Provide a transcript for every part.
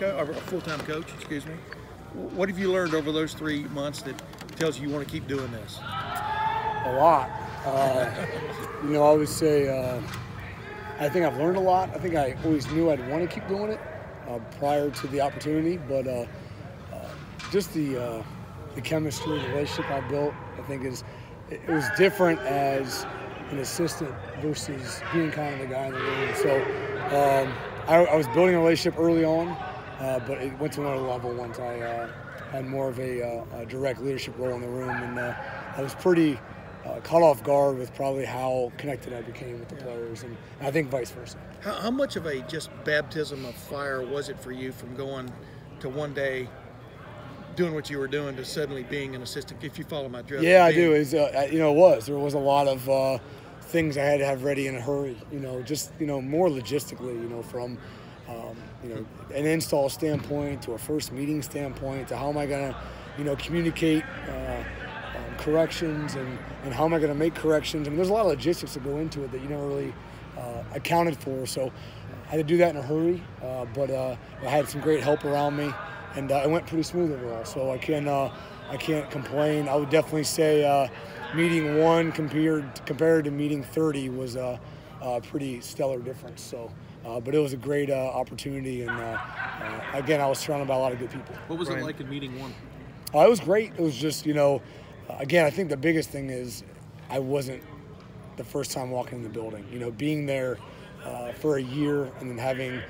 or a full-time coach, excuse me. What have you learned over those 3 months that tells you want to keep doing this? A lot. I would say I think I've learned a lot. I think I always knew I'd want to keep doing it prior to the opportunity, but just the chemistry, the relationship I built, I think it was different as an assistant versus being kind of the guy in the room. So I was building a relationship early on, but it went to another level once I had more of a direct leadership role in the room, and I was pretty caught off guard with probably how connected I became with the players, and I think vice versa. How much of a just baptism of fire was it for you from going to one day doing what you were doing to suddenly being an assistant, if you follow my drill? Yeah, I do. It was. There was a lot of things I had to have ready in a hurry, more logistically, from an install standpoint to a first meeting standpoint to how am I going to, communicate corrections and how am I going to make corrections. I mean, there's a lot of logistics that go into it that you never really accounted for. So I had to do that in a hurry, but I had some great help around me, and it went pretty smooth overall. So I can't complain. I would definitely say meeting 1 compared to meeting 30 was a pretty stellar difference. So, but it was a great opportunity, and again, I was surrounded by a lot of good people. What was it like in meeting 1? It was great. It was just, again, I think the biggest thing is I wasn't the first time walking in the building. Being there for a year and then having,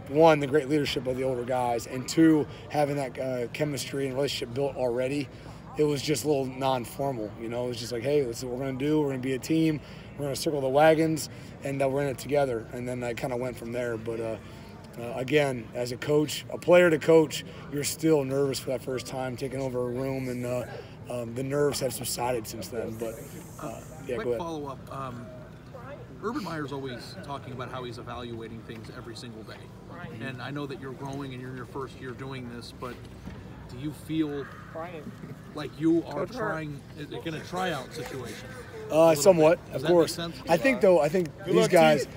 1, the great leadership of the older guys, and 2, having that chemistry and relationship built already. It was just a little non-formal, It was just like, hey, this is what we're going to do. We're going to be a team. We're going to circle the wagons, and we're in it together. And then I kind of went from there. But, again, as a coach, a player to coach, you're still nervous for that first time taking over a room, and the nerves have subsided since then. But, yeah, go ahead. Follow-up. Urban Meyer's always talking about how he's evaluating things every single day. And I know that you're growing and you're in your first year doing this, but do you feel like you are in a tryout situation? Somewhat, of course. I think these guys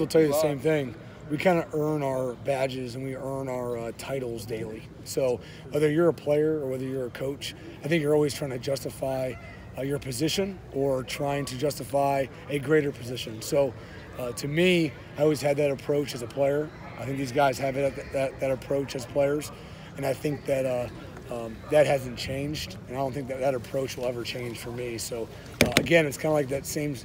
will tell you the same thing. We kind of earn our badges and we earn our titles daily. So whether you're a player or whether you're a coach, I think you're always trying to justify your position or trying to justify a greater position. So to me, I always had that approach as a player. I think these guys have that approach as players, and I think that that hasn't changed, and I don't think that approach will ever change for me. So again, it's kind of like that same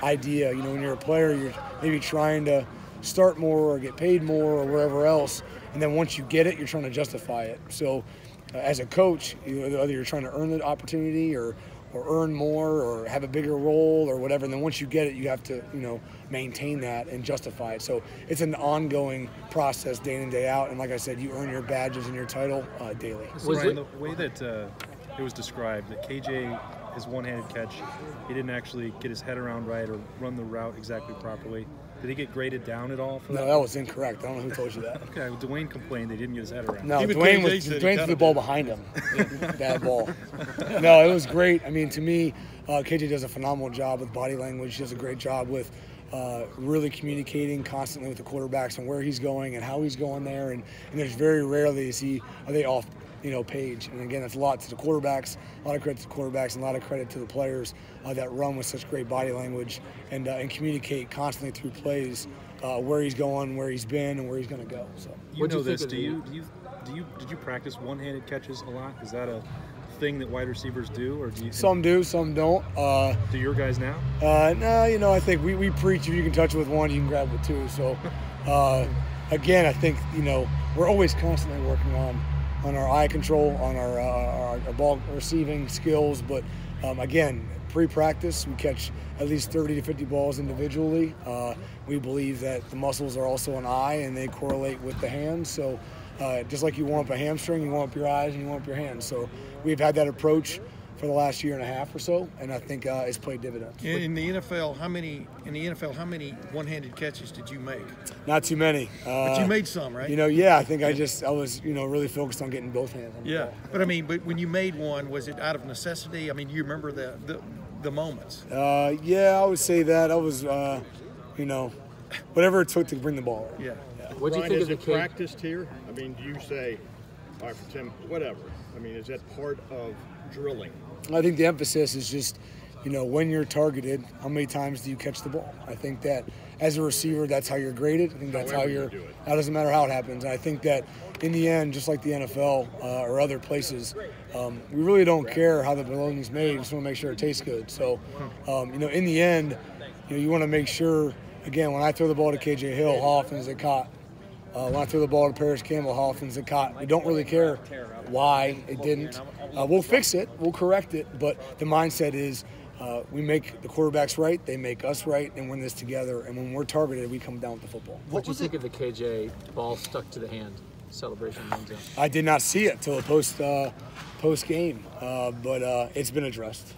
idea. When you're a player, you're maybe trying to start more or get paid more or wherever else, and then once you get it, you're trying to justify it. So as a coach, whether you're trying to earn the opportunity or earn more or have a bigger role or whatever, and then once you get it, you have to maintain that and justify it. So it's an ongoing process day in and day out, and like I said, you earn your badges and your title daily. Ryan, the way that it was described, that KJ, his one-handed catch, he didn't actually get his head around right or run the route exactly properly. Did he get graded down at all for that? No, that was incorrect. I don't know who told you that. Okay, well, Dwayne complained they didn't get his head around. No, Dwayne threw the ball behind him. Bad ball. No, it was great. I mean, to me, KJ does a phenomenal job with body language. He does a great job with really communicating constantly with the quarterbacks on where he's going and how he's going there. And there's very rarely are they off page. And again, that's a lot to the quarterbacks, a lot of credit to the quarterbacks, and a lot of credit to the players that run with such great body language and communicate constantly through plays where he's going, where he's been, and where he's going to go. So you know this. Did you practice one-handed catches a lot? Is that a thing that wide receivers do, or do you? Some do, some don't. Do your guys now? No, I think we preach if you can touch it with one, you can grab it with two. So again, I think we're always constantly working on our eye control, on our ball receiving skills. But again, pre-practice, we catch at least 30 to 50 balls individually. We believe that the muscles are also an eye, and they correlate with the hands. So just like you warm up a hamstring, you warm up your eyes, and you warm up your hands. So we've had that approach for the last year and a half or so, and I think it's played dividends. In the NFL, how many one-handed catches did you make? Not too many. But you made some, right? Yeah. I think I was really focused on getting both hands on the ball. But when you made one, was it out of necessity? I mean, do you remember the moments? Yeah, I would say that I was, whatever it took to bring the ball. Yeah. What do you think is of the it practiced here? I mean, do you say, all right, for Tim, whatever? I mean, is that part of drilling? I think the emphasis is just, when you're targeted, how many times do you catch the ball? I think that as a receiver, that's how you're graded. I think that's how you're. It doesn't matter how it happens. And I think that in the end, just like the NFL or other places, we really don't care how the bologna's made. We just want to make sure it tastes good. So, in the end, you want to make sure. Again, when I throw the ball to KJ Hill, how often is it caught? When I throw the ball to Paris Campbell, how often is it caught? We don't really care why it didn't. We'll fix it. We'll correct it. But the mindset is we make the quarterbacks right, they make us right, and win this together. And when we're targeted, we come down with the football. What do you think of the KJ ball stuck to the hand celebration? I did not see it till the post game, but it's been addressed.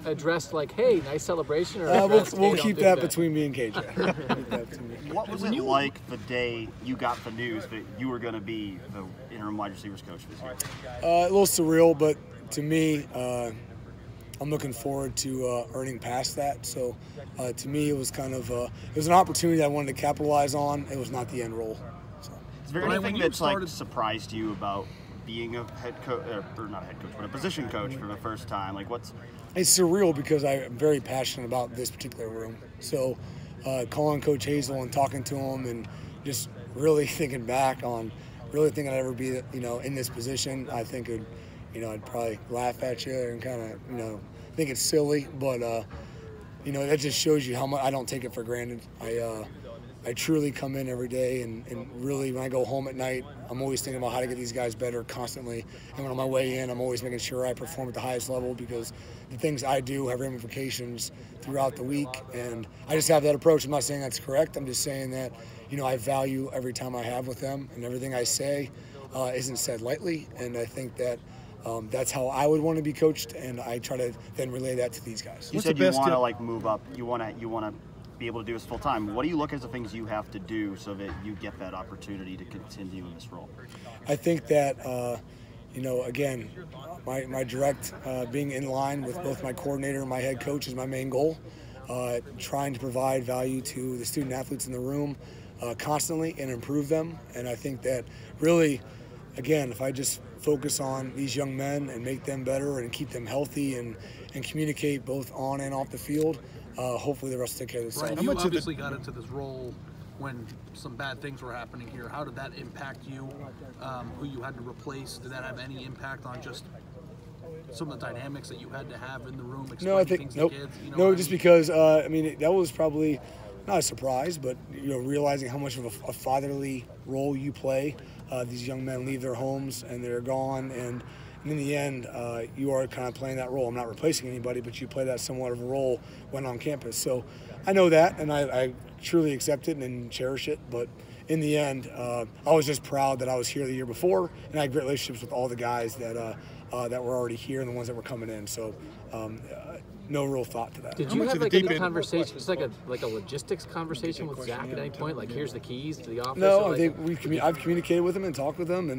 Addressed like, hey, nice celebration? Or we'll keep that between me and KJ. What was it like the day you got the news that you were going to be the interim wide receivers coach this year? A little surreal, but to me, I'm looking forward to earning past that. So to me, it was kind of it was an opportunity I wanted to capitalize on. It was not the end role. So. Is there anything that's surprised you about being a head coach, or not a head coach, but a position coach for the first time? Like, It's surreal because I'm very passionate about this particular room. So calling Coach Hazel and talking to him and just really thinking back on really thinking I'd ever be, in this position, I think I'd probably laugh at you and kind of, think it's silly, but that just shows you how much I don't take it for granted. I truly come in every day and really when I go home at night, I'm always thinking about how to get these guys better constantly. And when on my way in, I'm always making sure I perform at the highest level because the things I do have ramifications throughout the week. And I just have that approach. I'm not saying that's correct. I'm just saying that, I value every time I have with them and everything I say isn't said lightly. And I think that that's how I would want to be coached. And I try to then relay that to these guys. You said you want to move up. You want to be able to do this full time. What do you look as the things you have to do so that you get that opportunity to continue in this role? I think that, again, my direct being in line with both my coordinator and my head coach is my main goal. Trying to provide value to the student athletes in the room constantly and improve them. And I think that really, again, if I just focus on these young men and make them better and keep them healthy and communicate both on and off the field, hopefully the rest will take care of themselves. Right, you obviously got into this role when some bad things were happening here. How did that impact you? Who you had to replace? Did that have any impact on just some of the dynamics that you had to have in the room? No, I think nope. No, just because that was probably not a surprise, but realizing how much of a fatherly role you play. These young men leave their homes and they're gone, and in the end, you are kind of playing that role. I'm not replacing anybody, but you play that somewhat of a role when on campus. So I know that, and I truly accept it and cherish it. But in the end, I was just proud that I was here the year before, and I had great relationships with all the guys that were already here and the ones that were coming in. So no real thought to that. Did you have any conversation, just like a logistics conversation with Zach at any point? Like, here's the keys to the office? No, I think I've communicated with him and talked with him,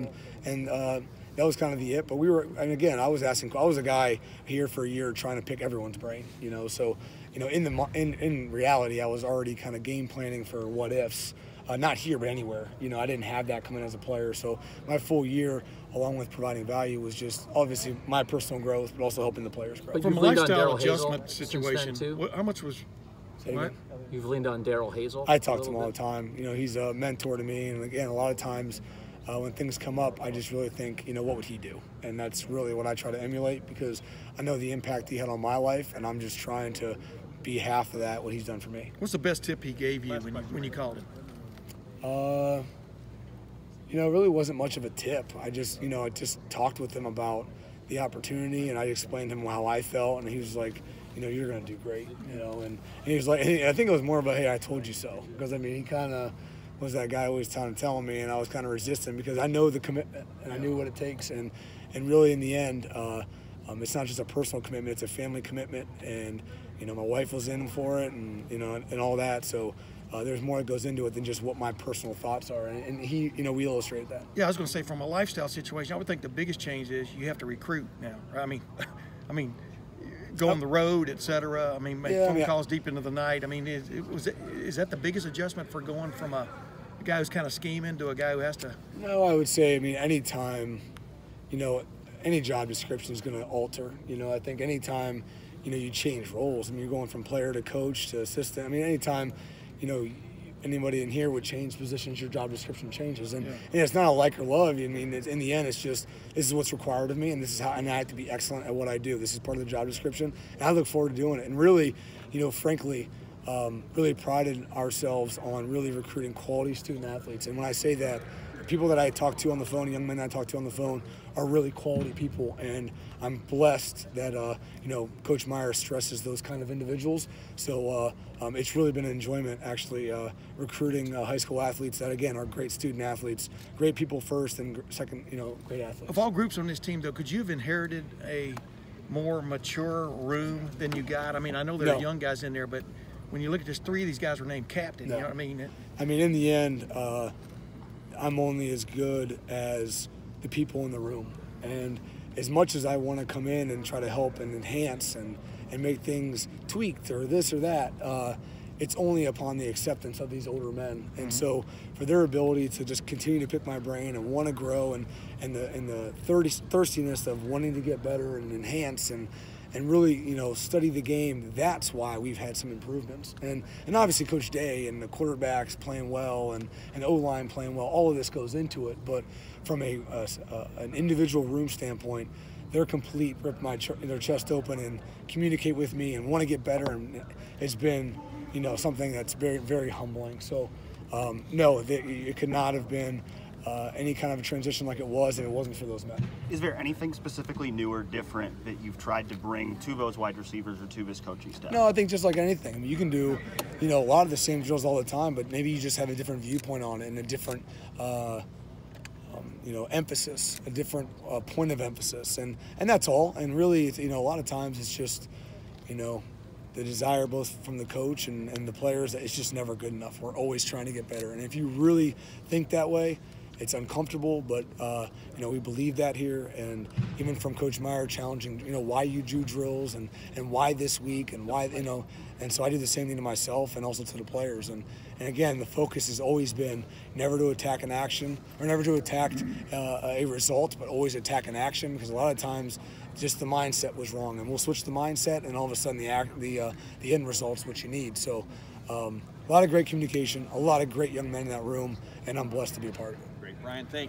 and that was kind of the it. But and again, I was a guy here for a year trying to pick everyone's brain, So, in reality, I was already kind of game planning for what ifs. Not here, but anywhere. I didn't have that coming as a player. So my full year, along with providing value, was just obviously my personal growth, but also helping the players grow. But from a lifestyle adjustment situation, how much was? What? You've leaned on Darryl Hazel. I talk to him all the time. He's a mentor to me, and again, a lot of times when things come up, I just really think, what would he do? And that's really what I try to emulate because I know the impact he had on my life, and I'm just trying to be half of that, what he's done for me. What's the best tip he gave you when you called him? It really wasn't much of a tip. I just talked with him about the opportunity, and I explained to him how I felt, and he was like, you're going to do great, and he was like, I think it was more about, hey, I told you so, because he kind of was that guy always telling me, and I was kind of resistant because I know the commitment, and I knew what it takes, and really in the end, it's not just a personal commitment, it's a family commitment, and my wife was in for it, and all that, so there's more that goes into it than just what my personal thoughts are, and he, we illustrated that. Yeah, I was going to say from a lifestyle situation, I would think the biggest change is you have to recruit now. I mean, go on the road, etc. Make phone calls deep into the night. Is that the biggest adjustment for going from a guy who's kind of scheming to a guy who has to? No, I would say, I mean, anytime, you know, any job description is going to alter. You know, I think anytime, you know, you change roles. I mean, you're going from player to coach to assistant. I mean, anytime, you know, anybody in here would change positions, your job description changes. And, and it's not a like or love. I mean, in the end, it's just, this is what's required of me, and this is how, and I have to be excellent at what I do. This is part of the job description, and I look forward to doing it. And really, you know, frankly, really prided ourselves on really recruiting quality student athletes. And when I say that, the people that I talk to on the phone, young men that I talk to on the phone, are really quality people. And I'm blessed that, you know, Coach Meyer stresses those kind of individuals. So it's really been an enjoyment, actually, recruiting high school athletes that, again, are great student athletes, great people first, and second, you know, great athletes. Of all groups on this team, though, could you have inherited a more mature room than you got? I mean, I know there are young guys in there, but when you look at this, 3 of these guys were named captain. You know what I mean? I mean, in the end, I'm only as good as the people in the room. And as much as I want to come in and try to help and enhance and make things tweaked or this or that, it's only upon the acceptance of these older men. And so for their ability to just continue to pick my brain and want to grow and the thirstiness of wanting to get better and enhance and really, you know, study the game, that's why we've had some improvements. And obviously Coach Day and the quarterbacks playing well and O-line playing well, all of this goes into it. But from an individual room standpoint, they're complete, rip their chest open and communicate with me and want to get better. And it's been, you know, something that's very, very humbling. So, no, it could not have been any kind of a transition like it was if it wasn't for those men. Is there anything specifically new or different that you've tried to bring to those wide receivers or to this coaching staff? No, I think just like anything. I mean, you can do, you know, a lot of the same drills all the time, but maybe you just have a different viewpoint on it and a different, you know, emphasis, a different point of emphasis, and that's all. And really, you know, a lot of times it's just, you know, the desire both from the coach and the players that it's just never good enough. We're always trying to get better, and if you really think that way, it's uncomfortable, but you know, we believe that here. And even from Coach Meyer challenging, you know, why you do drills and why this week and why, you know, and so I do the same thing to myself and also to the players. And again, the focus has always been never to attack an action or never to attack a result, but always attack an action, because a lot of times just the mindset was wrong, and we'll switch the mindset, and all of a sudden the end result's what you need. So a lot of great communication, a lot of great young men in that room, and I'm blessed to be a part of it. Brian, thank you.